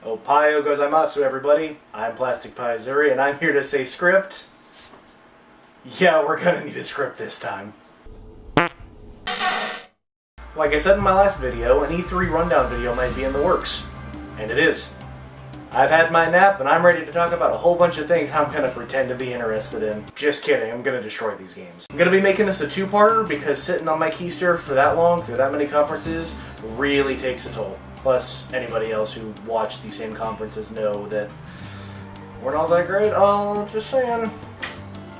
Ohayo gozaimasu, everybody. I'm Plastic Paizuri, and I'm here to say script. Yeah, we're gonna need a script this time. Like I said in my last video, an E3 rundown video might be in the works. And it is. I've had my nap, and I'm ready to talk about a whole bunch of things I'm gonna pretend to be interested in. Just kidding, I'm gonna destroy these games. I'm gonna be making this a two-parter because sitting on my keister for that long, through that many conferences, really takes a toll. Plus, anybody else who watched these same conferences know that we're not that great. Oh, just saying.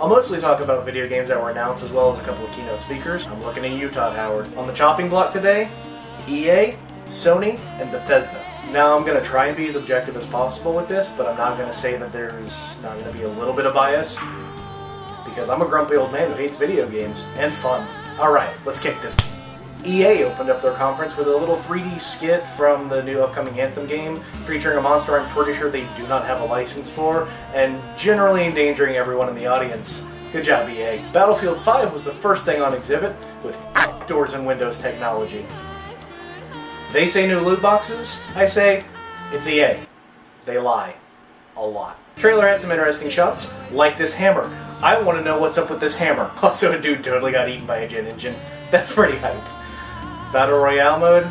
I'll mostly talk about video games that were announced as well as a couple of keynote speakers. I'm looking at you, Todd Howard. On the chopping block today, EA, Sony, and Bethesda. Now I'm going to try and be as objective as possible with this, but I'm not going to say that there's not going to be a little bit of bias, because I'm a grumpy old man who hates video games and fun. Alright, let's kick this. EA opened up their conference with a little 3D skit from the new upcoming Anthem game, featuring a monster I'm pretty sure they do not have a license for, and generally endangering everyone in the audience. Good job, EA. Battlefield 5 was the first thing on exhibit, with doors and windows technology. They say new loot boxes, I say, it's EA. They lie. A lot. Trailer had some interesting shots, like this hammer. I want to know what's up with this hammer. Also, a dude totally got eaten by a jet engine. That's pretty hype. Battle Royale mode?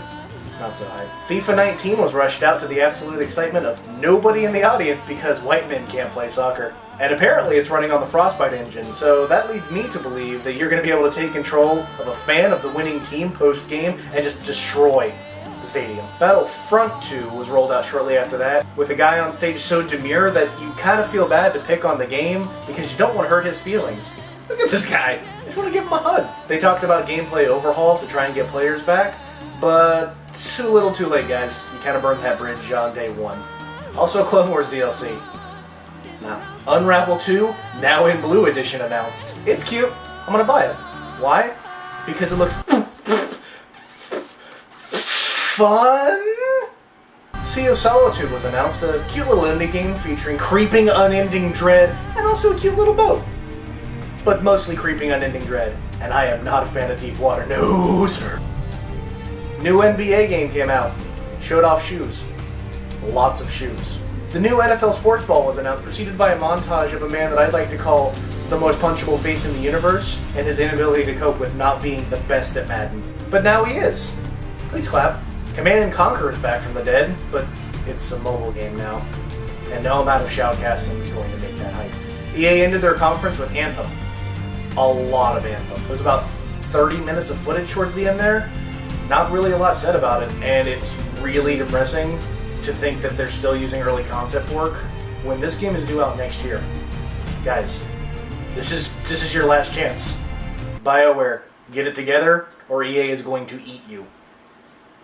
Not so hype. FIFA 19 was rushed out to the absolute excitement of nobody in the audience because white men can't play soccer. And apparently it's running on the Frostbite engine, so that leads me to believe that you're going to be able to take control of a fan of the winning team post-game and just destroy the stadium. Battlefront 2 was rolled out shortly after that, with a guy on stage so demure that you kind of feel bad to pick on the game because you don't want to hurt his feelings. Look at this guy. I just want to give him a hug. They talked about gameplay overhaul to try and get players back, but too little too late, guys. You kind of burned that bridge on day one. Also, Clone Wars DLC. Now, Unravel 2, now in Blue Edition announced. It's cute. I'm gonna buy it. Why? Because it looks fun? Sea of Solitude was announced, a cute little indie game featuring creeping, unending dread, and also a cute little boat. But mostly creeping, unending dread, and I am not a fan of deep water. No, sir. New NBA game came out. Showed off shoes. Lots of shoes. The new NFL sports ball was announced, preceded by a montage of a man that I'd like to call the most punchable face in the universe, and his inability to cope with not being the best at Madden. But now he is. Please clap. Command & Conquer is back from the dead, but it's a mobile game now. And no amount of shoutcasting is going to make that hype. EA ended their conference with Anthem. A lot of Anthem. It was about 30 minutes of footage towards the end there. Not really a lot said about it, and it's really depressing to think that they're still using early concept work when this game is due out next year. Guys, this is your last chance. BioWare, get it together, or EA is going to eat you.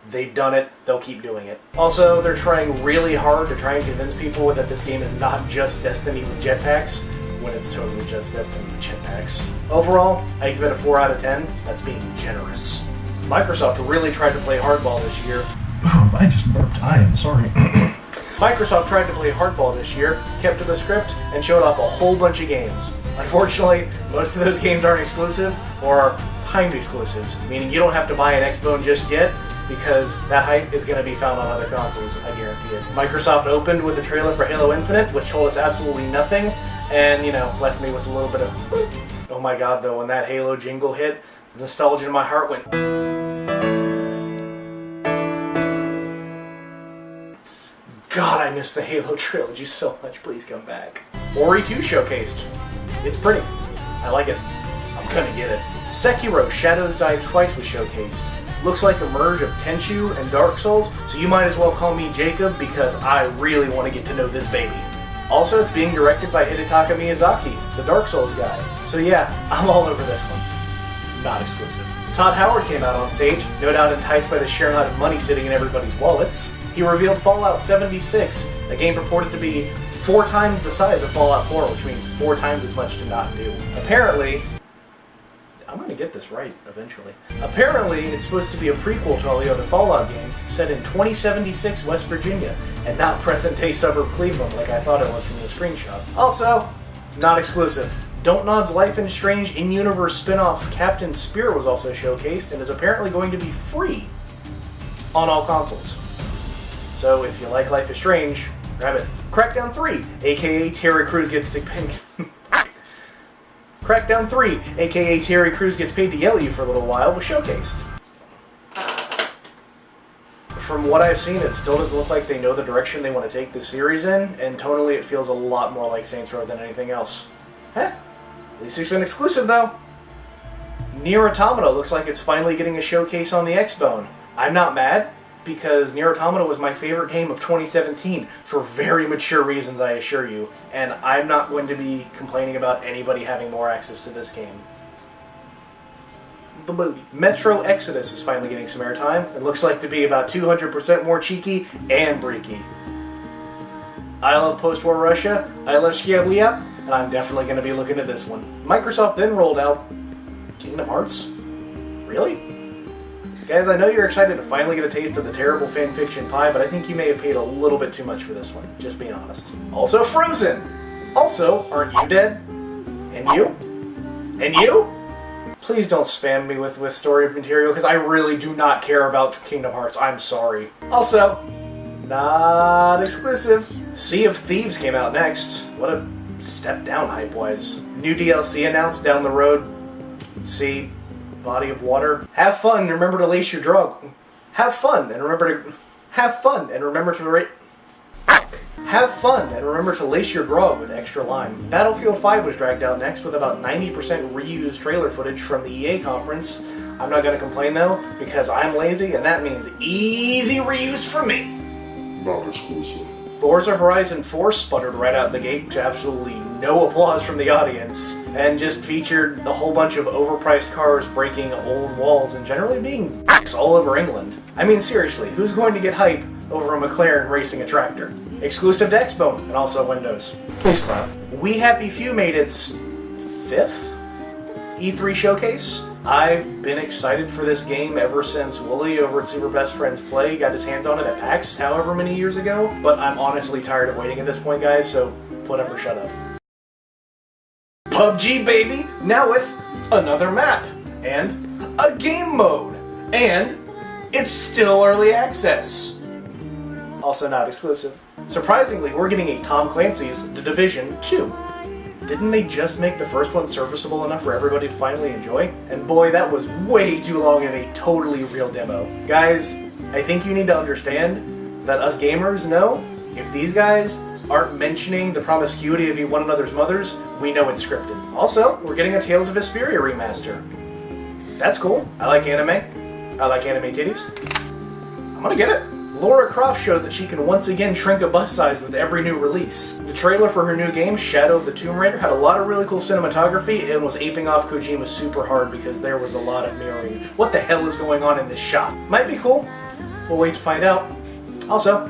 They've done it, they'll keep doing it. Also, they're trying really hard to try and convince people that this game is not just Destiny with jetpacks, when it's totally just Destiny with jetpacks. Overall, I give it a 4 out of 10. That's being generous. Microsoft really tried to play hardball this year. I just burped. I am sorry. Microsoft tried to play hardball this year, kept to the script, and showed off a whole bunch of games. Unfortunately, most of those games aren't exclusive, or are timed exclusives, meaning you don't have to buy an Xbone just yet, because that hype is going to be found on other consoles, I guarantee it. Microsoft opened with a trailer for Halo Infinite, which told us absolutely nothing, and, left me with a little bit of boop. Oh my god, though, when that Halo jingle hit, the nostalgia in my heart went... God, I miss the Halo trilogy so much. Please come back. Ori 2 showcased. It's pretty. I like it. I'm gonna get it. Sekiro Shadows Die Twice was showcased. Looks like a merge of Tenchu and Dark Souls, so you might as well call me Jacob because I really want to get to know this baby. Also, it's being directed by Hidetaka Miyazaki, the Dark Souls guy. So yeah, I'm all over this one. Not exclusive. Todd Howard came out on stage, no doubt enticed by the sheer amount of money sitting in everybody's wallets. He revealed Fallout 76, a game purported to be 4 times the size of Fallout 4, which means 4 times as much to not do. Apparently, I'm going to get this right eventually. Apparently, it's supposed to be a prequel to all the other Fallout games, set in 2076 West Virginia, and not present-day suburb Cleveland like I thought it was from the screenshot. Also, not exclusive. Don't Nod's Life is Strange in-universe spin-off Captain Spear was also showcased, and is apparently going to be free on all consoles. So if you like Life is Strange, grab it. Crackdown 3, aka Terry Crews gets to Crackdown 3, aka Terry Crews gets paid to yell at you for a little while, was showcased. From what I've seen, it still doesn't look like they know the direction they want to take this series in, and tonally it feels a lot more like Saints Row than anything else. At least it's an exclusive, though. Nier Automata looks like it's finally getting a showcase on the Xbone. I'm not mad, because Nier Automata was my favorite game of 2017, for very mature reasons, I assure you, and I'm not going to be complaining about anybody having more access to this game. The movie. Metro Exodus is finally getting some airtime. It looks like to be about 200% more cheeky and breaky. I love post-war Russia, I love Shkiabliap, and I'm definitely going to be looking at this one. Microsoft then rolled out Kingdom Hearts? Really? Guys, I know you're excited to finally get a taste of the terrible fanfiction pie, but I think you may have paid a little bit too much for this one, just being honest. Also Frozen! Also, aren't you dead? And you? And you? Please don't spam me with story material, because I really do not care about Kingdom Hearts. I'm sorry. Also, not exclusive. Sea of Thieves came out next. What a step down hype-wise. New DLC announced down the road. Sea, body of water. Have fun and remember to lace your drug. Have fun and remember to... Have fun and remember to... Have fun and remember to lace your grog with extra lime. Battlefield 5 was dragged out next with about 90% reused trailer footage from the EA conference. I'm not going to complain though, because I'm lazy and that means easy reuse for me. Not exclusive. Forza Horizon 4 sputtered right out the gate to absolutely no applause from the audience, and just featured a whole bunch of overpriced cars breaking old walls and generally being all over England. I mean seriously, who's going to get hype over a McLaren racing a tractor? Exclusive to Xbone, and also Windows. Please clap. We Happy Few made its 5th E3 showcase. I've been excited for this game ever since Wooly over at Super Best Friends Play got his hands on it at PAX however many years ago, but I'm honestly tired of waiting at this point, guys, so put up or shut up. PUBG, baby! Now with another map, and a game mode, and it's still early access. Also not exclusive. Surprisingly, we're getting a Tom Clancy's The Division 2. Didn't they just make the first one serviceable enough for everybody to finally enjoy? And boy, that was way too long of a totally real demo. Guys, I think you need to understand that us gamers know if these guys aren't mentioning the promiscuity of one another's mothers, we know it's scripted. Also, we're getting a Tales of Vesperia remaster. That's cool. I like anime. I like anime titties. I'm gonna get it. Lara Croft showed that she can once again shrink a bust size with every new release. The trailer for her new game, Shadow of the Tomb Raider, had a lot of really cool cinematography and was aping off Kojima super hard because there was a lot of mirroring. What the hell is going on in this shot? Might be cool. We'll wait to find out. Also,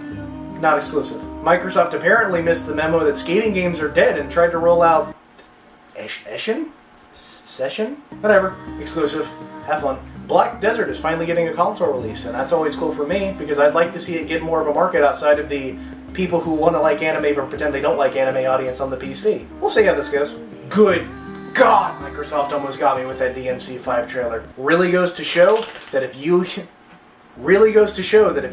not exclusive. Microsoft apparently missed the memo that skating games are dead and tried to roll out... Session? Whatever. Exclusive. Have fun. Black Desert is finally getting a console release, and that's always cool for me, because I'd like to see it get more of a market outside of the people who want to like anime but pretend they don't like anime audience on the PC. We'll see how this goes. Good God, Microsoft almost got me with that DMC5 trailer. Really goes to show that if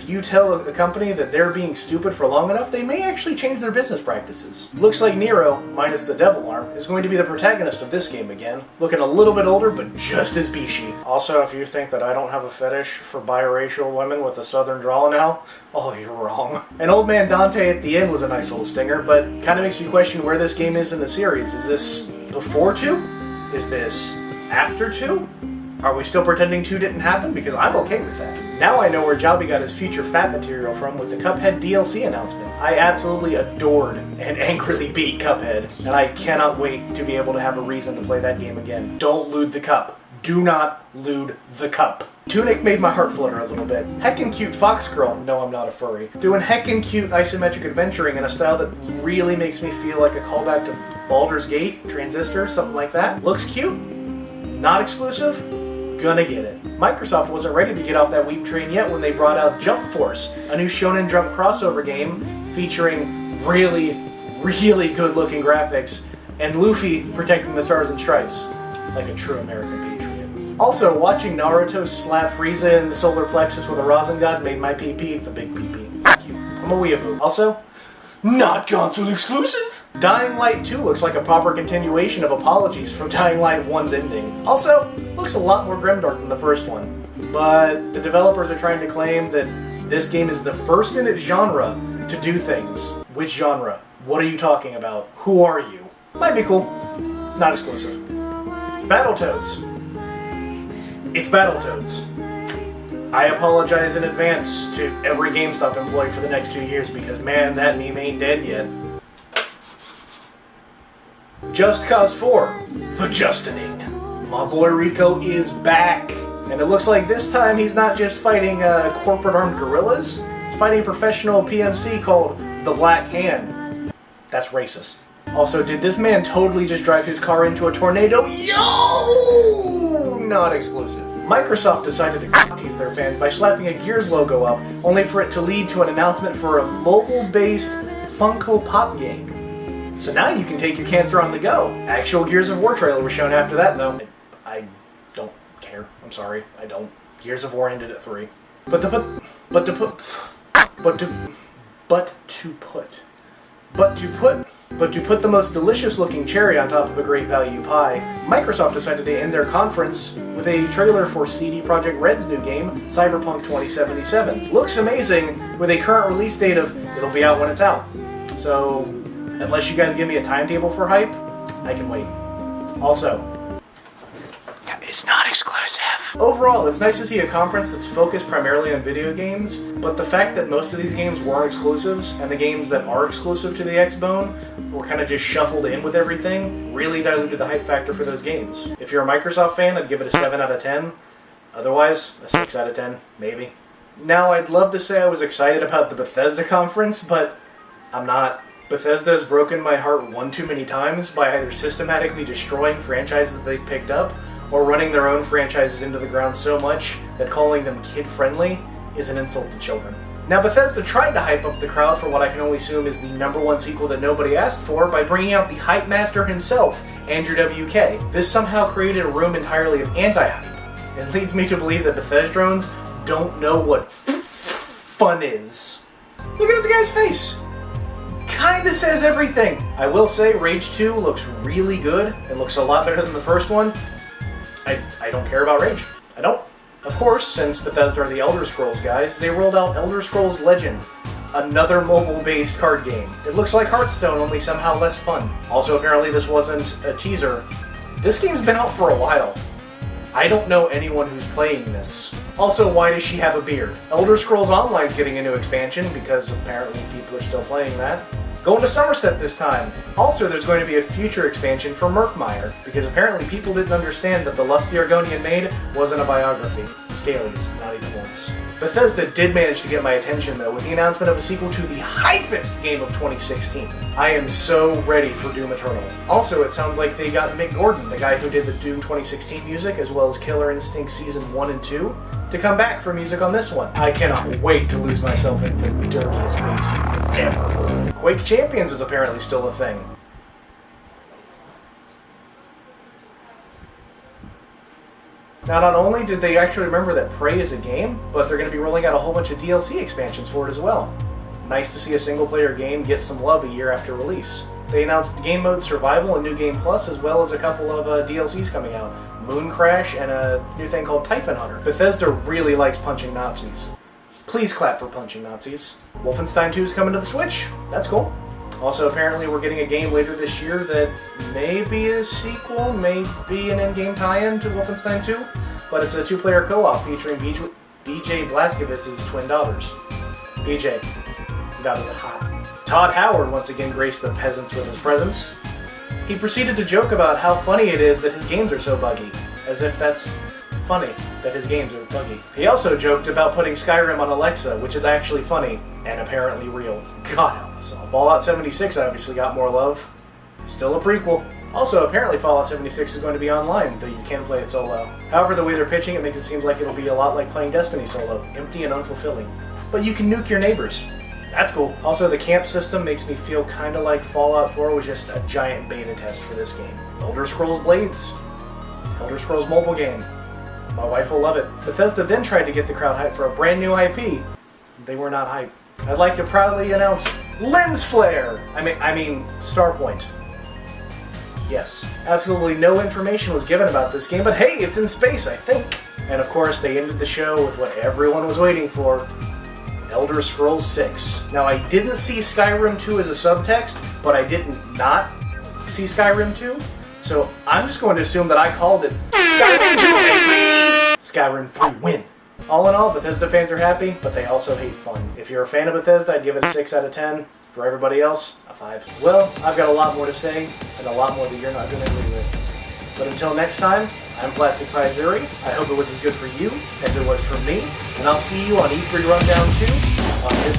you tell a company that they're being stupid for long enough, they may actually change their business practices. Looks like Nero, minus the devil arm, is going to be the protagonist of this game again. Looking a little bit older, but just as beashy. Also, if you think that I don't have a fetish for biracial women with a southern drawl now, oh, you're wrong. And Old Man Dante at the end was a nice little stinger, but kind of makes me question where this game is in the series. Is this before 2? Is this after 2? Are we still pretending 2 didn't happen? Because I'm okay with that. Now I know where Jobby got his future fat material from with the Cuphead DLC announcement. I absolutely adored and angrily beat Cuphead, and I cannot wait to be able to have a reason to play that game again. Don't loot the cup. Do not loot the cup. Tunic made my heart flutter a little bit. Heckin' cute fox girl. No, I'm not a furry. Doing heckin' cute isometric adventuring in a style that really makes me feel like a callback to Baldur's Gate, Transistor, something like that. Looks cute. Not exclusive. Gonna get it. Microsoft wasn't ready to get off that weep train yet when they brought out Jump Force, a new Shonen Jump crossover game featuring really good looking graphics and Luffy protecting the Stars and Stripes like a true American patriot. Also, watching Naruto slap Frieza in the solar plexus with a Rasengan made my pee-pee the big pee-pee. I'm a weeaboo. Also, not console exclusive! Dying Light 2 looks like a proper continuation of apologies from Dying Light 1's ending. Also, looks a lot more grimdark than the first one. But the developers are trying to claim that this game is the first in its genre to do things. Which genre? What are you talking about? Who are you? Might be cool. Not exclusive. Battletoads. It's Battletoads. I apologize in advance to every GameStop employee for the next 2 years because, man, that meme ain't dead yet. Just Cause 4. The Justining. My boy Rico is back. And it looks like this time he's not just fighting corporate armed guerrillas. He's fighting a professional PMC called the Black Hand. That's racist. Also, did this man totally just drive his car into a tornado? Yo! Not exclusive. Microsoft decided to tease their fans by slapping a Gears logo up, only for it to lead to an announcement for a mobile-based Funko Pop game. So now you can take your cancer on the go. Actual Gears of War trailer was shown after that, though. I don't care. I'm sorry. I don't. Gears of War ended at 3. But to put the most delicious looking cherry on top of a great value pie, Microsoft decided to end their conference with a trailer for CD Projekt Red's new game, Cyberpunk 2077. Looks amazing, with a current release date of it'll be out when it's out. So, unless you guys give me a timetable for hype, I can wait. Also, it's not exclusive. Overall, it's nice to see a conference that's focused primarily on video games, but the fact that most of these games weren't exclusives, and the games that are exclusive to the Xbone were kind of just shuffled in with everything, really diluted the hype factor for those games. If you're a Microsoft fan, I'd give it a 7 out of 10. Otherwise, a 6 out of 10, maybe. Now, I'd love to say I was excited about the Bethesda conference, but I'm not. Bethesda has broken my heart one too many times by either systematically destroying franchises that they've picked up, or running their own franchises into the ground so much that calling them kid-friendly is an insult to children. Now, Bethesda tried to hype up the crowd for what I can only assume is the #1 sequel that nobody asked for by bringing out the hype master himself, Andrew WK. This somehow created a room entirely of anti-hype. It leads me to believe that Bethesdrones don't know what fun is. Look at this guy's face! Kinda says everything. I will say, Rage 2 looks really good. It looks a lot better than the first one. I don't care about Rage. I don't. Of course, since Bethesda are the Elder Scrolls guys, they rolled out Elder Scrolls Legend, another mobile-based card game. It looks like Hearthstone, only somehow less fun. Also, apparently this wasn't a teaser. This game's been out for a while. I don't know anyone who's playing this. Also, why does she have a beard? Elder Scrolls Online's getting a new expansion, because apparently people are still playing that. Going to Somerset this time. Also, there's going to be a future expansion for Murkmire, because apparently people didn't understand that the Lust the Argonian Maid wasn't a biography. Scalies, not even once. Bethesda did manage to get my attention, though, with the announcement of a sequel to the hypest game of 2016. I am so ready for Doom Eternal. Also, it sounds like they got Mick Gordon, the guy who did the Doom 2016 music, as well as Killer Instinct Season 1 and 2, to come back for music on this one. I cannot wait to lose myself in the dirtiest bass ever. Quake Champions is apparently still a thing. Now, not only did they actually remember that Prey is a game, but they're going to be rolling out a whole bunch of DLC expansions for it as well. Nice to see a single-player game get some love a year after release. They announced Game Mode Survival and New Game Plus, as well as a couple of DLCs coming out. Moon Crash and a new thing called Typhon Hunter. Bethesda really likes punching Nazis. Please clap for punching Nazis. Wolfenstein 2 is coming to the Switch. That's cool. Also, apparently we're getting a game later this year that may be a sequel, may be an in-game tie-in to Wolfenstein 2, but it's a 2-player co-op featuring BJ Blazkowicz's twin daughters. BJ, you got it hot. Todd Howard once again graced the peasants with his presence. He proceeded to joke about how funny it is that his games are so buggy, as if that's funny that his games are buggy. He also joked about putting Skyrim on Alexa, which is actually funny and apparently real. God help us all. Fallout 76 obviously got more love. Still a prequel. Also, apparently Fallout 76 is going to be online, though you can play it solo. However, the way they're pitching it makes it seem like it'll be a lot like playing Destiny solo, empty and unfulfilling. But you can nuke your neighbors. That's cool. Also, the camp system makes me feel kinda like Fallout 4 was just a giant beta test for this game. Elder Scrolls Blades. Elder Scrolls mobile game. My wife will love it. Bethesda then tried to get the crowd hyped for a brand new IP. They were not hyped. I'd like to proudly announce Lens Flare! I mean, Starpoint. Yes, absolutely no information was given about this game, but hey, it's in space, I think! And of course, they ended the show with what everyone was waiting for, Elder Scrolls 6. Now, I didn't see Skyrim 2 as a subtext, but I didn't not see Skyrim 2, so I'm just going to assume that I called it Skyrim 2, baby! Skyrim 3 win! All in all, Bethesda fans are happy, but they also hate fun. If you're a fan of Bethesda, I'd give it a 6 out of 10. For everybody else, a 5. Well, I've got a lot more to say, and a lot more that you're not going to agree with. But until next time, I'm Plastic Paizuri. I hope it was as good for you as it was for me, and I'll see you on E3 Rundown 2 on this